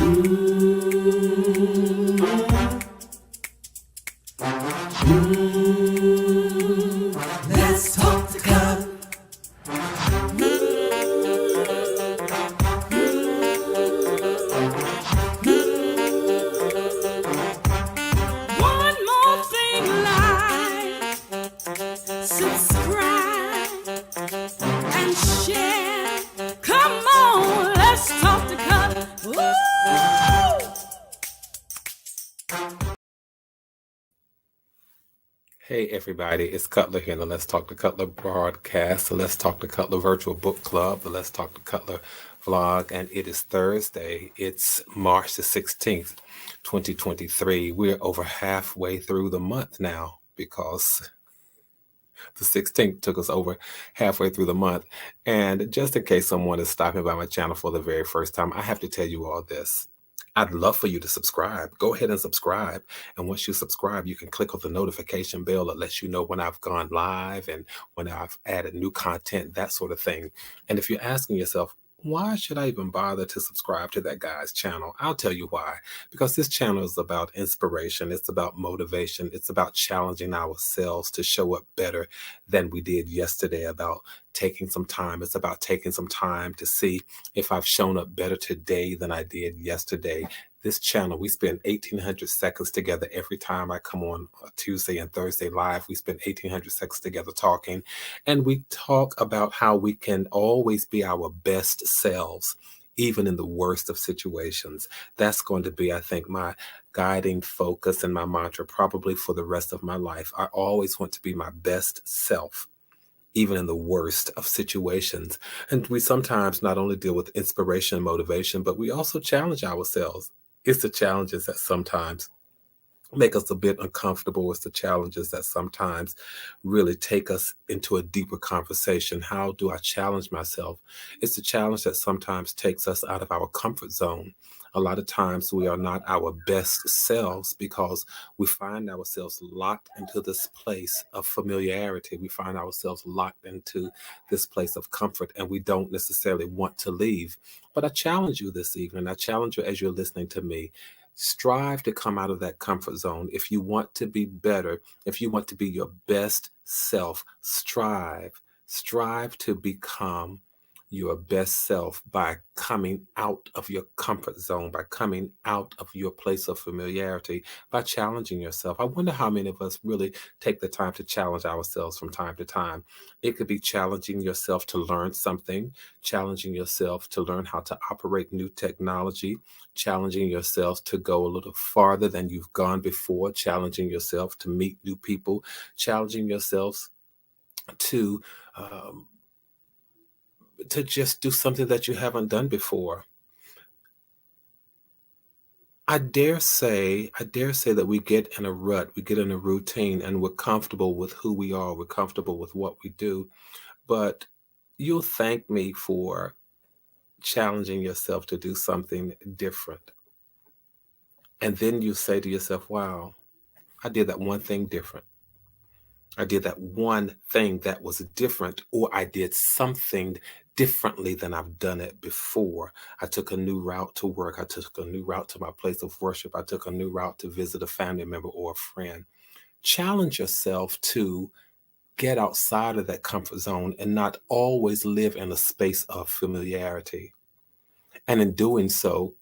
Let's talk to God. One more thing, like, subscribe and share. Come on, let's talk to God. Woo! Hey everybody, it's Cutler here in the Let's Talk to Cutler broadcast, the Let's Talk to Cutler virtual book club, the Let's Talk to Cutler vlog, and it is Thursday. It's March the 16th, 2023. We're over halfway through the month now because the 16th took us over halfway through the month. And just in case someone is stopping by my channel for the very first time, I have to tell you all this. I'd love for you to subscribe. Go ahead and subscribe. And once you subscribe, you can click on the notification bell that lets you know when I've gone live and when I've added new content, that sort of thing. And if you're asking yourself, why should I even bother to subscribe to that guy's channel? I'll tell you why. Because this channel is about inspiration. It's about motivation. It's about challenging ourselves to show up better than we did yesterday, about taking some time. It's about taking some time to see if I've shown up better today than I did yesterday. This channel, we spend 1,800 seconds together every time I come on Tuesday and Thursday live. We spend 1,800 seconds together talking, and we talk about how we can always be our best selves, even in the worst of situations. That's going to be, I think, my guiding focus and my mantra probably for the rest of my life. I always want to be my best self, even in the worst of situations. And we sometimes not only deal with inspiration and motivation, but we also challenge ourselves. It's the challenges that sometimes make us a bit uncomfortable. It's the challenges that sometimes really take us into a deeper conversation. How do I challenge myself? It's the challenge that sometimes takes us out of our comfort zone. A lot of times we are not our best selves because we find ourselves locked into this place of familiarity. We find ourselves locked into this place of comfort, and we don't necessarily want to leave. But I challenge you this evening. I challenge you as you're listening to me. Strive to come out of that comfort zone. If you want to be better, if you want to be your best self, strive to become your best self by coming out of your comfort zone, by coming out of your place of familiarity, by challenging yourself. I wonder how many of us really take the time to challenge ourselves from time to time. It could be challenging yourself to learn something, challenging yourself to learn how to operate new technology, challenging yourself to go a little farther than you've gone before, challenging yourself to meet new people, challenging yourselves to just do something that you haven't done before. I dare say that we get in a rut, we get in a routine, and we're comfortable with who we are, we're comfortable with what we do. But you'll thank me for challenging yourself to do something different. And then you say to yourself, wow, I did that one thing different. I did that one thing that was different, or I did something differently than I've done it before. I took a new route to work. I took a new route to my place of worship. I took a new route to visit a family member or a friend. Challenge yourself to get outside of that comfort zone and not always live in a space of familiarity. And in doing so,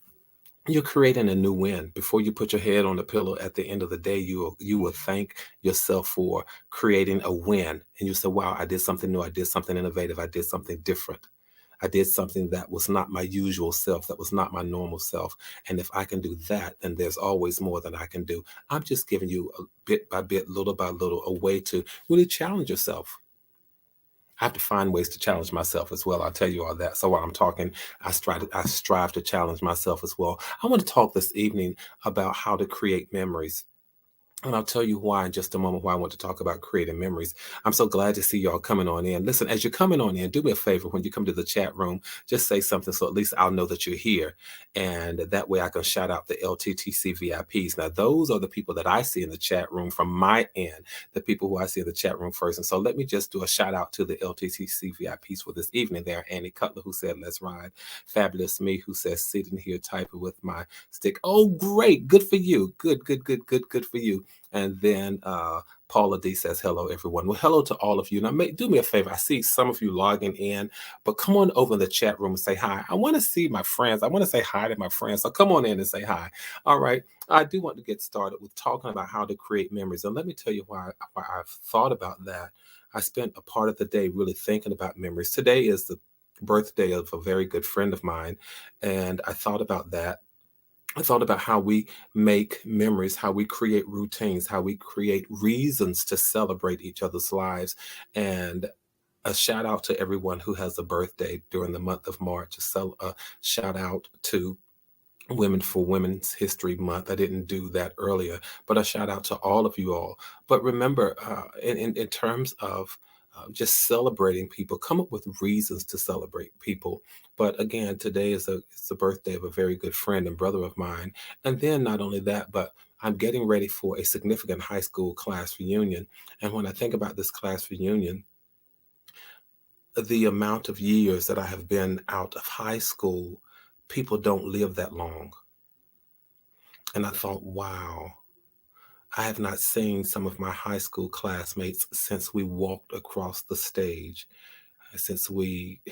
you're creating a new win. Before you put your head on the pillow at the end of the day, you will thank yourself for creating a win. And you say, wow, I did something new. I did something innovative. I did something different. I did something that was not my usual self, that was not my normal self. And if I can do that, then there's always more that I can do. I'm just giving you a bit by bit, little by little, a way to really challenge yourself. I have to find ways to challenge myself as well. I'll tell you all that. So while I'm talking, I strive to challenge myself as well. I want to talk this evening about how to create memories. And I'll tell you why in just a moment, why I want to talk about creating memories. I'm so glad to see y'all coming on in. Listen, as you're coming on in, do me a favor when you come to the chat room, just say something so at least I'll know that you're here. And that way I can shout out the LTTC VIPs. Now, those are the people that I see in the chat room from my end, the people who I see in the chat room first. And so let me just do a shout out to the LTTC VIPs for this evening. There, Annie Cutler, who said, let's ride. Fabulous Me, who says, sitting here typing with my stick. Oh, great. Good for you. Good, good, good, good, good for you. And then Paula D says, hello, everyone. Well, hello to all of you. Now, do me a favor. I see some of you logging in, but come on over in the chat room and say hi. I want to see my friends. I want to say hi to my friends. So come on in and say hi. All right. I do want to get started with talking about how to create memories. And let me tell you why I've thought about that. I spent a part of the day really thinking about memories. Today is the birthday of a very good friend of mine. And I thought about that. I thought about how we make memories, how we create routines, how we create reasons to celebrate each other's lives. And a shout out to everyone who has a birthday during the month of March. A shout out to Women for Women's History Month. I didn't do that earlier, but a shout out to all of you all. But remember, in terms of just celebrating people, come up with reasons to celebrate people. But again, today is it's the birthday of a very good friend and brother of mine. And then not only that, but I'm getting ready for a significant high school class reunion. And when I think about this class reunion, the amount of years that I have been out of high school, people don't live that long. And I thought, wow, I have not seen some of my high school classmates since we walked across the stage, since we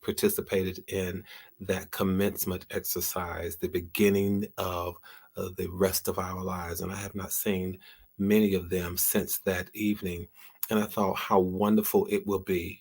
participated in that commencement exercise, the beginning of the rest of our lives. And I have not seen many of them since that evening. And I thought how wonderful it will be.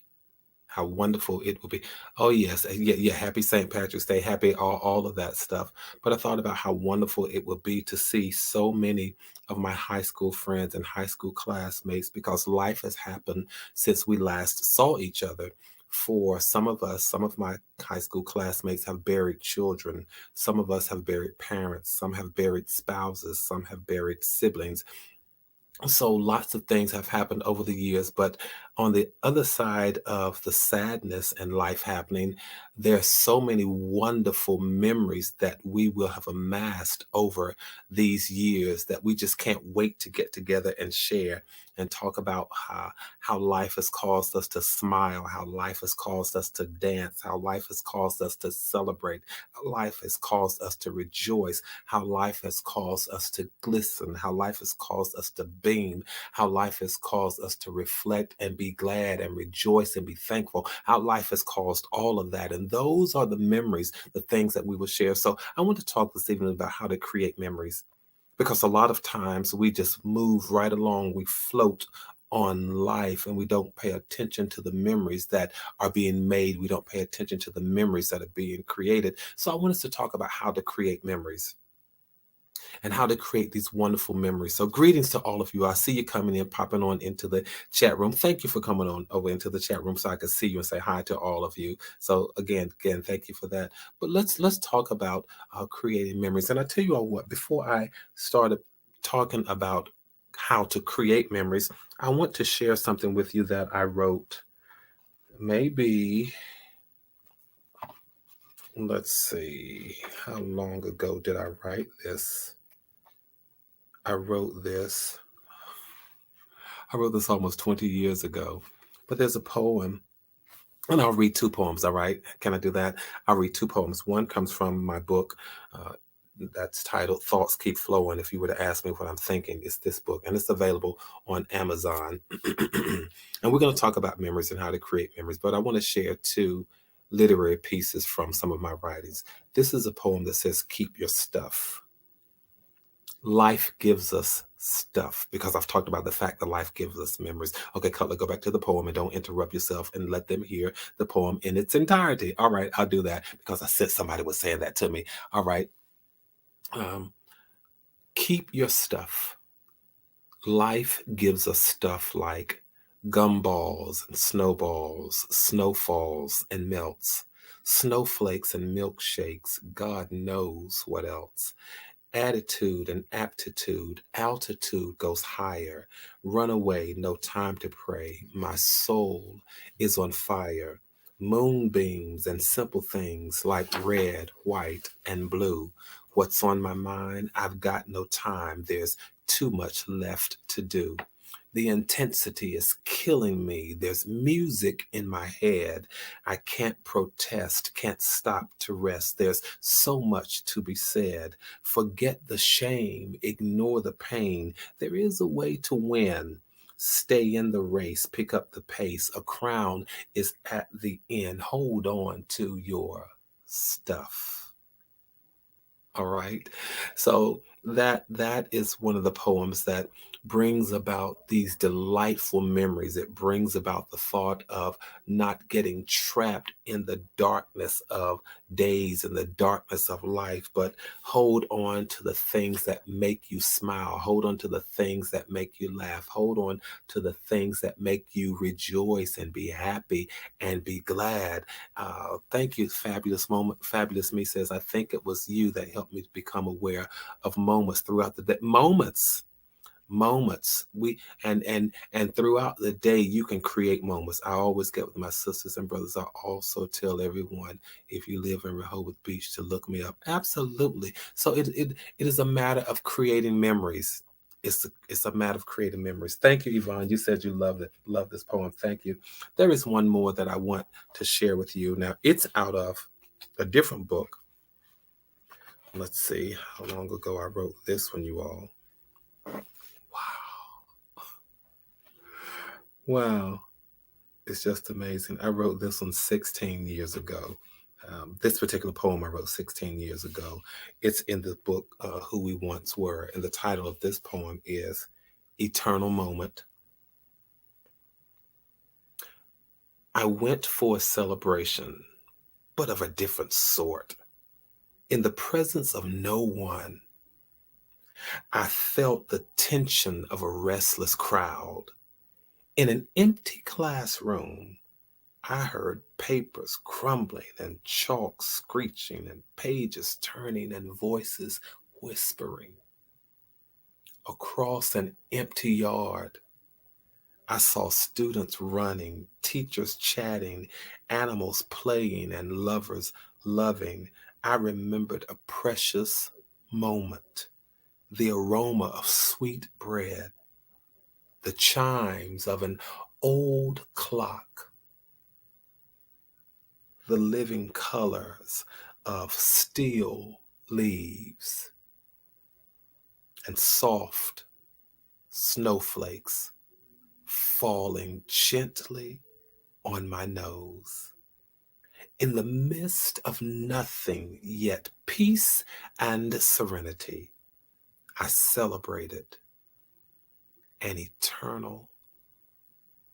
How wonderful it will be. Oh, yes. Yeah. Happy St. Patrick's Day. Happy all of that stuff. But I thought about how wonderful it would be to see so many of my high school friends and high school classmates, because life has happened since we last saw each other. For some of us, some of my high school classmates have buried children. Some of us have buried parents. Some have buried spouses. Some have buried siblings. So lots of things have happened over the years, but on the other side of the sadness and life happening, there are so many wonderful memories that we will have amassed over these years that we just can't wait to get together and share and talk about how life has caused us to smile, how life has caused us to dance, how life has caused us to celebrate, how life has caused us to rejoice, how life has caused us to glisten, how life has caused us to beam, how life has caused us to reflect and be glad and rejoice and be thankful, how life has caused all of that. And those are the memories, the things that we will share. So I want to talk this evening about how to create memories, because a lot of times we just move right along, we float on life, and we don't pay attention to the memories that are being made. We don't pay attention to the memories that are being created. So I want us to talk about how to create memories and how to create these wonderful memories. So greetings to all of you. I see you coming in, popping on into the chat room. Thank you for coming on over into the chat room so I can see you and say hi to all of you. So again, thank you for that. But let's talk about creating memories. And I tell you all what, before I started talking about how to create memories, I want to share something with you that I wrote. Maybe, let's see, how long ago did I write this? I wrote this almost 20 years ago, but there's a poem, and I'll read two poems, all right? Can I do that? I'll read two poems. One comes from my book that's titled Thoughts Keep Flowing. If you were to ask me what I'm thinking, it's this book, and it's available on Amazon. And we're going to talk about memories and how to create memories, but I want to share two literary pieces from some of my writings. This is a poem that says, keep your stuff. Life gives us stuff, because I've talked about the fact that life gives us memories. Okay, Cutler, go back to the poem and don't interrupt yourself and let them hear the poem in its entirety. All right, I'll do that because I said somebody was saying that to me. All right. Keep your stuff. Life gives us stuff like gumballs and snowballs, snowfalls and melts, snowflakes and milkshakes, God knows what else. Attitude and aptitude, altitude goes higher. Run away, no time to pray. My soul is on fire. Moonbeams and simple things like red, white, and blue. What's on my mind? I've got no time. There's too much left to do. The intensity is killing me. There's music in my head. I can't protest, can't stop to rest. There's so much to be said. Forget the shame, ignore the pain. There is a way to win. Stay in the race, pick up the pace. A crown is at the end. Hold on to your stuff. All right. So that is one of the poems that brings about these delightful memories. It brings about the thought of not getting trapped in the darkness of days and the darkness of life, but hold on to the things that make you smile. Hold on to the things that make you laugh. Hold on to the things that make you rejoice and be happy and be glad. Thank you, Fabulous Moment. Fabulous Me says, I think it was you that helped me become aware of moments throughout the day. Moments. And throughout the day, you can create moments. I always get with my sisters and brothers. I also tell everyone, if you live in Rehoboth Beach, to look me up. Absolutely. So it is a matter of creating memories. It's a matter of creating memories. Thank you, Yvonne. You said you loved it. Love this poem. Thank you. There is one more that I want to share with you. Now, it's out of a different book. Let's see how long ago I wrote this one, you all. Wow. It's just amazing. I wrote this one 16 years ago. This particular poem I wrote 16 years ago. It's in the book, Who We Once Were. And the title of this poem is Eternal Moment. I went for a celebration, but of a different sort. In the presence of no one, I felt the tension of a restless crowd. In an empty classroom, I heard papers crumbling and chalk screeching and pages turning and voices whispering. Across an empty yard, I saw students running, teachers chatting, animals playing, and lovers loving. I remembered a precious moment, the aroma of sweet bread, the chimes of an old clock, the living colors of steel leaves, and soft snowflakes falling gently on my nose. In the midst of nothing, yet peace and serenity, I celebrated an eternal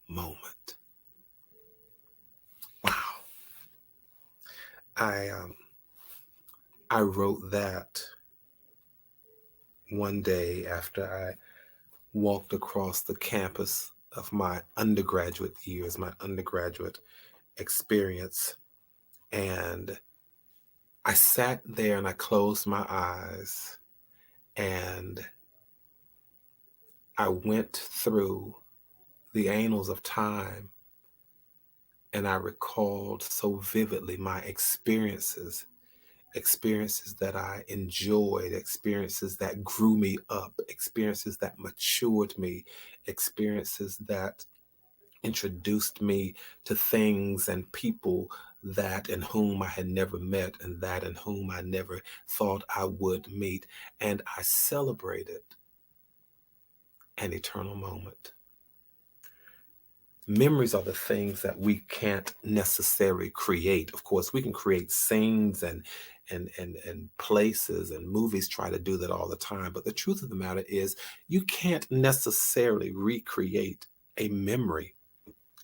moment. Wow. I wrote that one day after I walked across the campus of my undergraduate years, my undergraduate experience. And I sat there and I closed my eyes and I went through the annals of time and I recalled so vividly my experiences that I enjoyed, experiences that grew me up, experiences that matured me, experiences that introduced me to things and people that and whom I had never met and that and whom I never thought I would meet. And I celebrated an eternal moment. Memories are the things that we can't necessarily create. Of course, we can create scenes and places, and movies try to do that all the time. But the truth of the matter is you can't necessarily recreate a memory.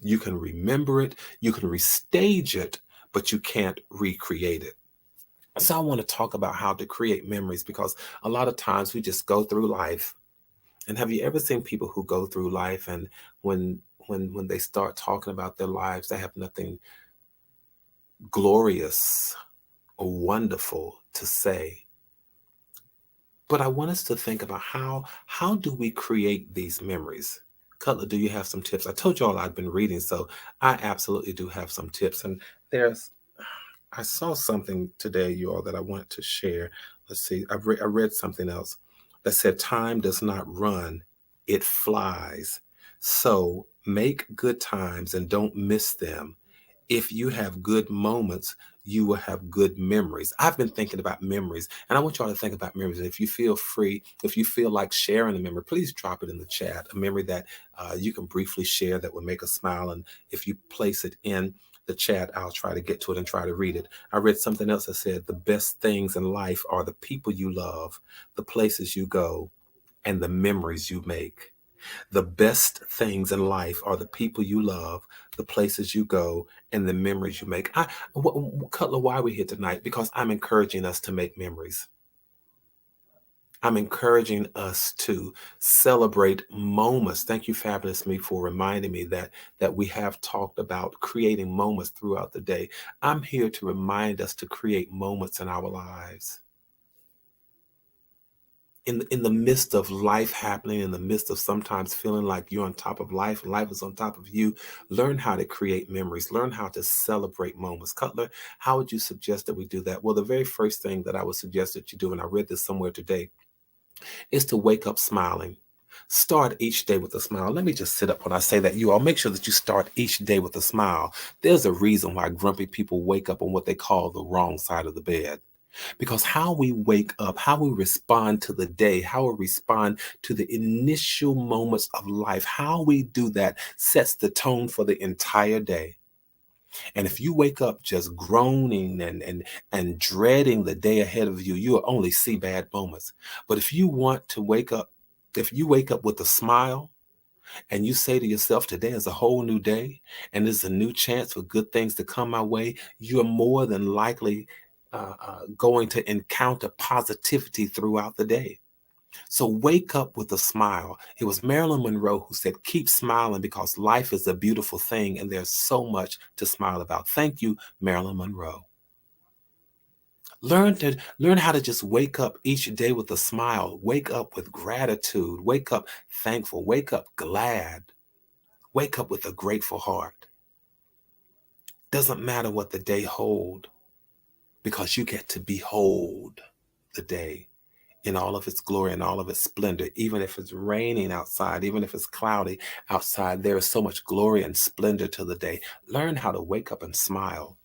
You can remember it, you can restage it, but you can't recreate it. So I want to talk about how to create memories, because a lot of times we just go through life. And have you ever seen people who go through life and when they start talking about their lives, they have nothing glorious or wonderful to say? But I want us to think about how do we create these memories? Cutler, do you have some tips? I told you all I've been reading, so I absolutely do have some tips. And there's I saw something today, you all, that I want to share. Let's see. I read something else that said time does not run, it flies. So make good times and don't miss them. If you have good moments, you will have good memories. I've been thinking about memories, and I want y'all to think about memories. And if you feel free, if you feel like sharing a memory, please drop it in the chat. A memory that you can briefly share that will make us smile. And if you place it in the chat, I'll try to get to it and try to read it. I read something else that said the best things in life are the people you love, the places you go, and the memories you make. The best things in life are the people you love, the places you go, and the memories you make. Cutler, why are we here tonight? Because I'm encouraging us to make memories. I'm encouraging us to celebrate moments. Thank you, Fabulous Me, for reminding me that we have talked about creating moments throughout the day. I'm here to remind us to create moments in our lives. In the midst of life happening, in the midst of sometimes feeling like you're on top of life and life is on top of you, learn how to create memories, learn how to celebrate moments. Cutler, how would you suggest that we do that? Well, the very first thing that I would suggest that you do, and I read this somewhere today, is to wake up smiling. Start each day with a smile. Let me just sit up when I say that. You all make sure that you start each day with a smile. There's a reason why grumpy people wake up on what they call the wrong side of the bed. Because how we wake up, how we respond to the day, how we respond to the initial moments of life, how we do that sets the tone for the entire day. And if you wake up just groaning and dreading the day ahead of you, you'll only see bad moments. But if you want to wake up, if you wake up with a smile and you say to yourself, today is a whole new day and there's a new chance for good things to come my way, you're more than likely going to encounter positivity throughout the day. So wake up with a smile. It was Marilyn Monroe who said, keep smiling because life is a beautiful thing and there's so much to smile about. Thank you, Marilyn Monroe. Learn how to just wake up each day with a smile. Wake up with gratitude. Wake up thankful. Wake up glad. Wake up with a grateful heart. Doesn't matter what the day holds, because you get to behold the day in all of its glory and all of its splendor. Even if it's raining outside, even if it's cloudy outside, there is so much glory and splendor to the day. Learn how to wake up and smile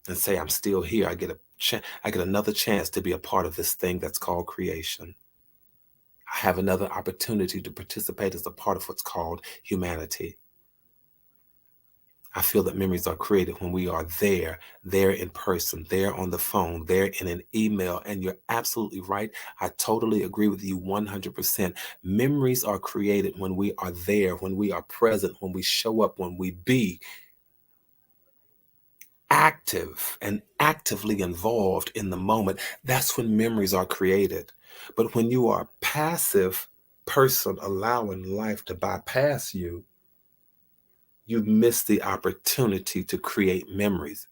and say, I'm still here. I get another chance to be a part of this thing that's called creation. I have another opportunity to participate as a part of what's called humanity. I feel that memories are created when we are there in person, there on the phone, there in an email. And you're absolutely right. I totally agree with you 100%. Memories are created when we are there, when we are present, when we show up, when we be active and actively involved in the moment. That's when memories are created. But when you are a passive person allowing life to bypass you, you miss the opportunity to create memories.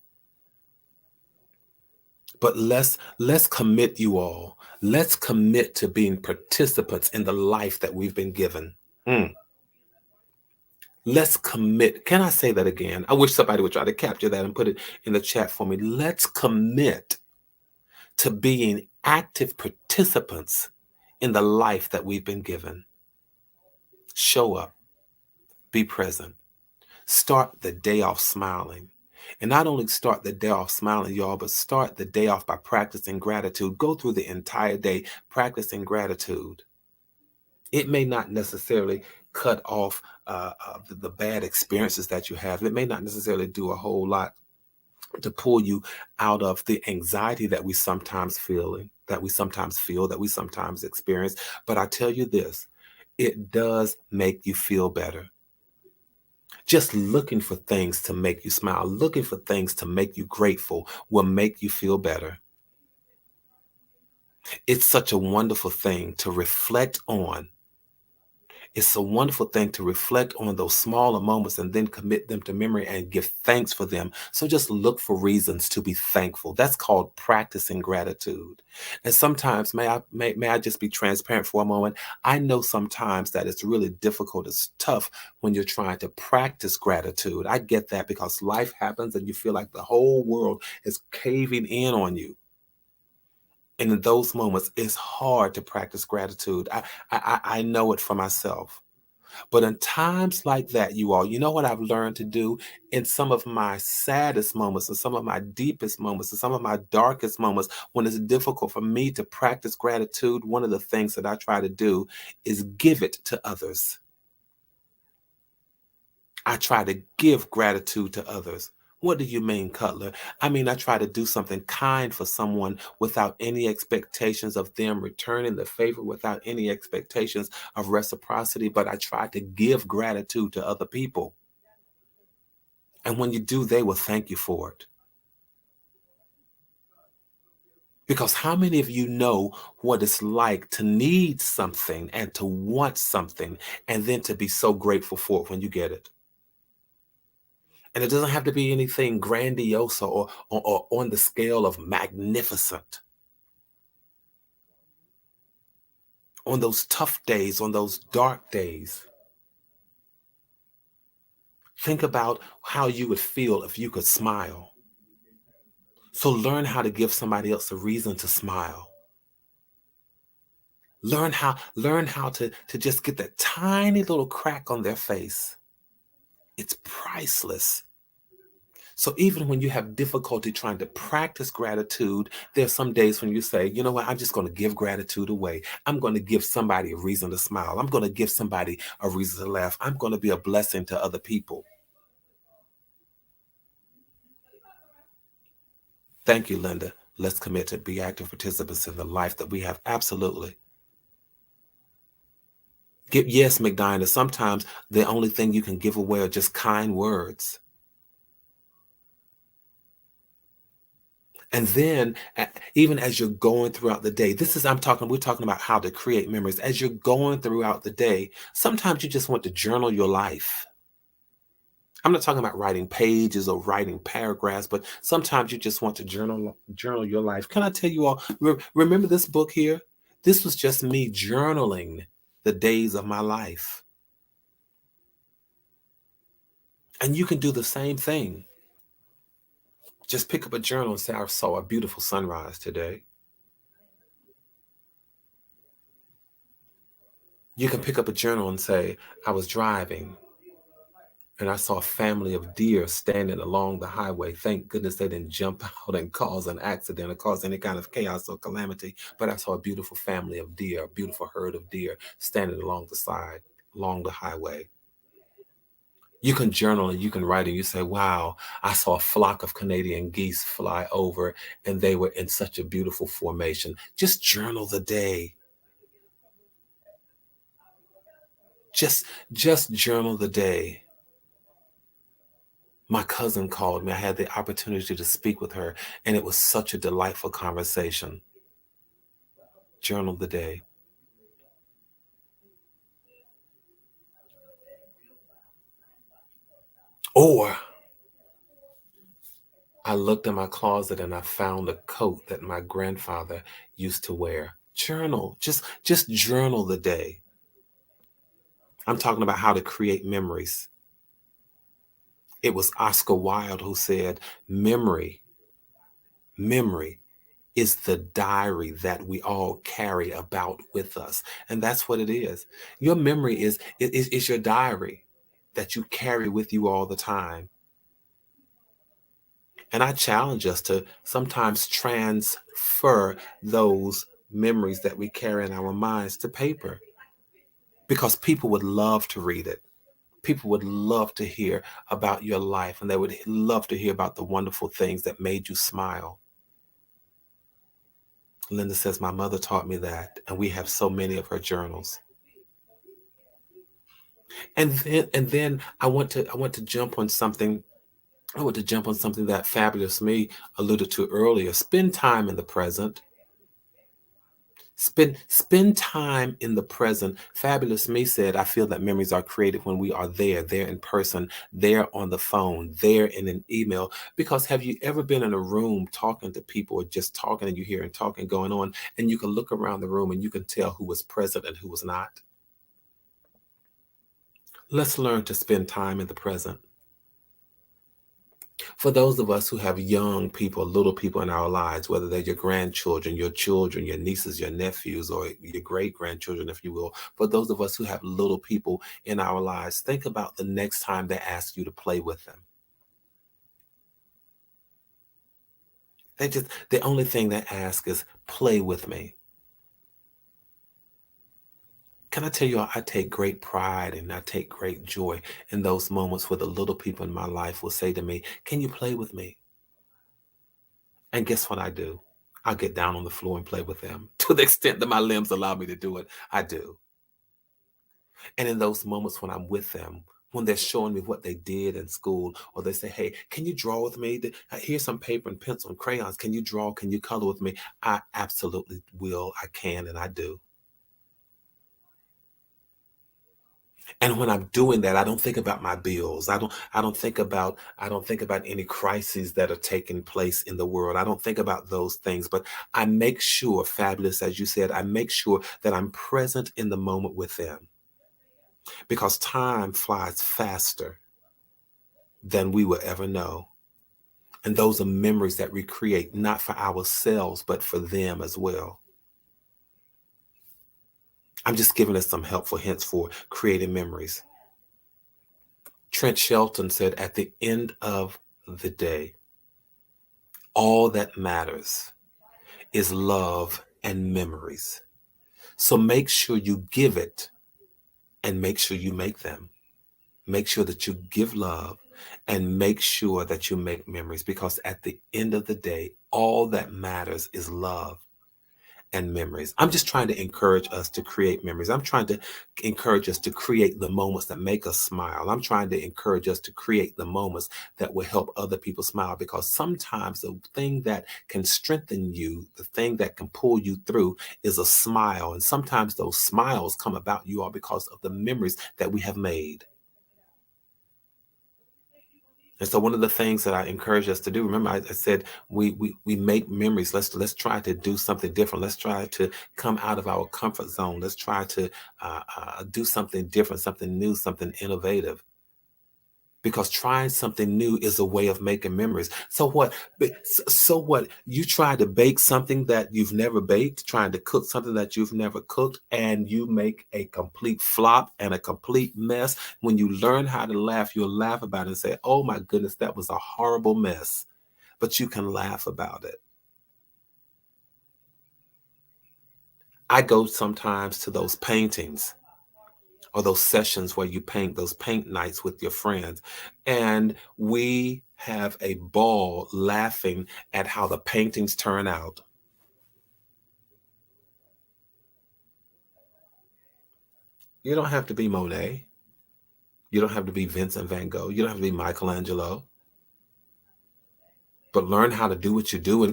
But let's commit, you all. Let's commit to being participants in the life that we've been given. Let's commit. Can I say that again? I wish somebody would try to capture that and put it in the chat for me. Let's commit to being active participants in the life that we've been given. Show up. Be present. Start the day off smiling. And not only start the day off smiling, y'all, but start the day off by practicing gratitude. Go through the entire day practicing gratitude. It may not necessarily cut off the bad experiences that you have. It may not necessarily do a whole lot to pull you out of the anxiety that we sometimes feel, that we sometimes experience. But I tell you this, it does make you feel better. Just looking for things to make you smile, looking for things to make you grateful will make you feel better. It's such a wonderful thing to reflect on It's a wonderful thing to reflect on those smaller moments and then commit them to memory and give thanks for them. So just look for reasons to be thankful. That's called practicing gratitude. And sometimes, may I just be transparent for a moment? I know sometimes that it's really difficult, it's tough when you're trying to practice gratitude. I get that because life happens and you feel like the whole world is caving in on you. And in those moments, it's hard to practice gratitude. I know it for myself. But in times like that, you all, you know what I've learned to do in some of my saddest moments, and some of my deepest moments, and some of my darkest moments, when it's difficult for me to practice gratitude, one of the things that I try to do is give it to others. I try to give gratitude to others. What do you mean, Cutler? I mean, I try to do something kind for someone without any expectations of them returning the favor, without any expectations of reciprocity, but I try to give gratitude to other people. And when you do, they will thank you for it. Because how many of you know what it's like to need something and to want something and then to be so grateful for it when you get it? And it doesn't have to be anything grandiose or on the scale of magnificent. On those tough days, on those dark days, think about how you would feel if you could smile. So learn how to give somebody else a reason to smile. Learn how to just get that tiny little crack on their face. It's priceless. So even when you have difficulty trying to practice gratitude, there's some days when you say, you know what, I'm just going to give gratitude away. I'm going to give somebody a reason to smile. I'm going to give somebody a reason to laugh. I'm going to be a blessing to other people. Thank you, Linda. Let's commit to be active participants in the life that we have. Absolutely. Yes, McDina, sometimes the only thing you can give away are just kind words. And then even as you're going throughout the day, we're talking about how to create memories. As you're going throughout the day, sometimes you just want to journal your life. I'm not talking about writing pages or writing paragraphs, but sometimes you just want to journal your life. Can I tell you all, remember this book here? This was just me journaling the days of my life. And you can do the same thing. Just pick up a journal and say, I saw a beautiful sunrise today. You can pick up a journal and say, I was driving and I saw a family of deer standing along the highway. Thank goodness they didn't jump out and cause an accident or cause any kind of chaos or calamity. But I saw a beautiful family of deer, a beautiful herd of deer standing along the highway. You can journal and you can write and you say, wow, I saw a flock of Canadian geese fly over and they were in such a beautiful formation. Just journal the day. Just journal the day. My cousin called me. I had the opportunity to speak with her, and it was such a delightful conversation. Journal the day. Or I looked in my closet and I found a coat that my grandfather used to wear. Journal. Just journal the day. I'm talking about how to create memories. It was Oscar Wilde who said, memory is the diary that we all carry about with us. And that's what it is. Your memory is your diary that you carry with you all the time. And I challenge us to sometimes transfer those memories that we carry in our minds to paper, because people would love to read it. People would love to hear about your life, and they would love to hear about the wonderful things that made you smile. Linda says, my mother taught me that, and we have so many of her journals. And then I want to jump on something. I want to jump on something that Fabulous Me alluded to earlier. Spend time in the present. Spend time in the present. Fabulous Me said, I feel that memories are created when we are there in person, there on the phone, there in an email. Because have you ever been in a room talking to people or just talking and you hear and talking going on, and you can look around the room and you can tell who was present and who was not? Let's learn to spend time in the present. For those of us who have young people, little people in our lives, whether they're your grandchildren, your children, your nieces, your nephews, or your great grandchildren, if you will, for those of us who have little people in our lives, think about the next time they ask you to play with them. The only thing they ask is, play with me. Can I tell you, I take great pride and I take great joy in those moments where the little people in my life will say to me, can you play with me? And guess what I do? I'll get down on the floor and play with them. To the extent that my limbs allow me to do it, I do. And in those moments when I'm with them, when they're showing me what they did in school, or they say, hey, can you draw with me? Here's some paper and pencil and crayons. Can you draw? Can you color with me? I absolutely will. I can, and I do. And when I'm doing that, I don't think about my bills. I don't think about any crises that are taking place in the world. I don't think about those things, but I make sure, Fabulous, as you said, I make sure that I'm present in the moment with them, because time flies faster than we will ever know. And those are memories that we create, not for ourselves, but for them as well. I'm just giving us some helpful hints for creating memories. Trent Shelton said, at the end of the day, all that matters is love and memories. So make sure you give it and make sure you make them. Make sure that you give love and make sure that you make memories, because at the end of the day, all that matters is love and memories. I'm just trying to encourage us to create memories. I'm trying to encourage us to create the moments that make us smile. I'm trying to encourage us to create the moments that will help other people smile, because sometimes the thing that can strengthen you, the thing that can pull you through, is a smile. And sometimes those smiles come about you all because of the memories that we have made. And so one of the things that I encourage us to do, remember I said we make memories. Let's try to do something different. Let's try to come out of our comfort zone. Let's try to do something different, something new, something innovative. Because trying something new is a way of making memories. So what? So what? You try to bake something that you've never baked, trying to cook something that you've never cooked, and you make a complete flop and a complete mess. When you learn how to laugh, you'll laugh about it and say, oh my goodness, that was a horrible mess. But you can laugh about it. I go sometimes to those paintings or those sessions where you paint, those paint nights with your friends. And we have a ball laughing at how the paintings turn out. You don't have to be Monet. You don't have to be Vincent van Gogh. You don't have to be Michelangelo. But learn how to do what you do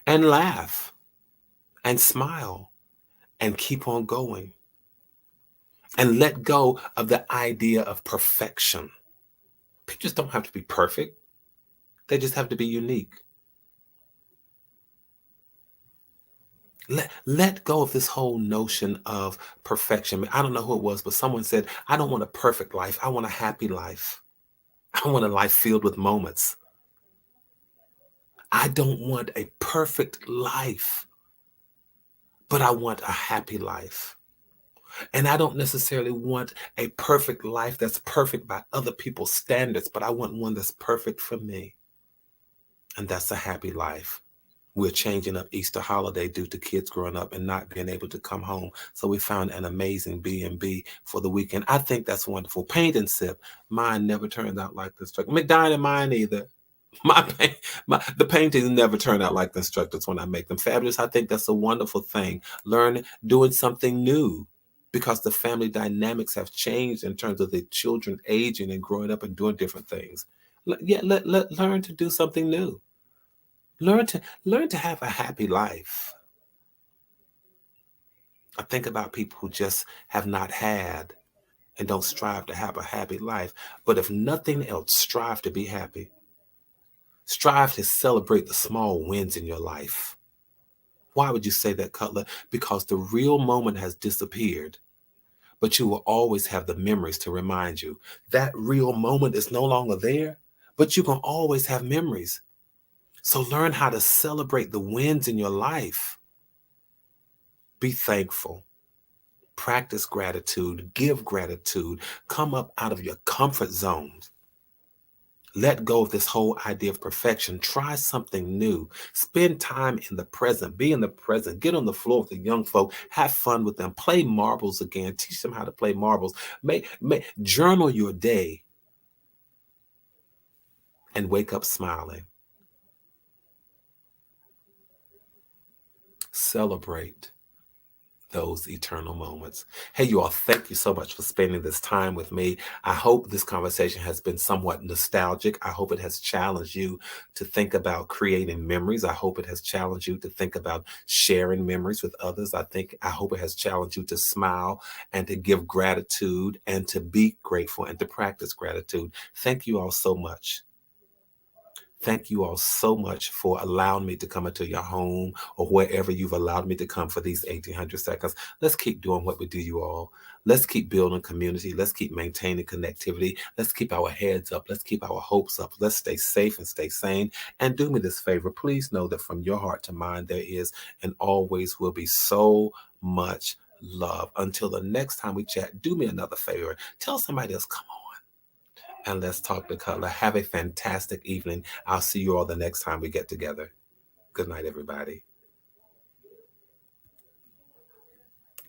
and laugh and smile and keep on going. And let go of the idea of perfection. Pictures don't have to be perfect. They just have to be unique. Let go of this whole notion of perfection. I don't know who it was, but someone said, I don't want a perfect life. I want a happy life. I want a life filled with moments. I don't want a perfect life, but I want a happy life. And I don't necessarily want a perfect life that's perfect by other people's standards, but I want one that's perfect for me. And that's a happy life. We're changing up Easter holiday due to kids growing up and not being able to come home. So we found an amazing B&B for the weekend. I think that's wonderful. Paint and sip. Mine never turned out like the instructor. McDine and mine either. The paintings never turn out like the instructors when I make them. Fabulous. I think that's a wonderful thing. Learn doing something new, because the family dynamics have changed in terms of the children aging and growing up and doing different things. Learn to do something new. Learn to have a happy life. I think about people who just have not had and don't strive to have a happy life. But if nothing else, strive to be happy. Strive to celebrate the small wins in your life. Why would you say that, Cutler? Because the real moment has disappeared, but you will always have the memories to remind you. That real moment is no longer there, but you can always have memories. So learn how to celebrate the wins in your life. Be thankful. Practice gratitude. Give gratitude. Come up out of your comfort zones. Let go of this whole idea of perfection. Try something new. Spend time in the present. Be in the present. Get on the floor with the young folk. Have fun with them. Play marbles again. Teach them how to play marbles. Journal your day and wake up smiling. Celebrate those eternal moments. Hey, you all, thank you so much for spending this time with me. I hope this conversation has been somewhat nostalgic. I hope it has challenged you to think about creating memories. I hope it has challenged you to think about sharing memories with others. I hope it has challenged you to smile and to give gratitude and to be grateful and to practice gratitude. Thank you all so much. Thank you all so much for allowing me to come into your home or wherever you've allowed me to come for these 1800 seconds. Let's keep doing what we do, you all. Let's keep building community. Let's keep maintaining connectivity. Let's keep our heads up. Let's keep our hopes up. Let's stay safe and stay sane. And do me this favor. Please know that from your heart to mine, there is and always will be so much love. Until the next time we chat, do me another favor. Tell somebody else, come on. And let's talk to Cutler. Have a fantastic evening. I'll see you all the next time we get together. Good night, everybody.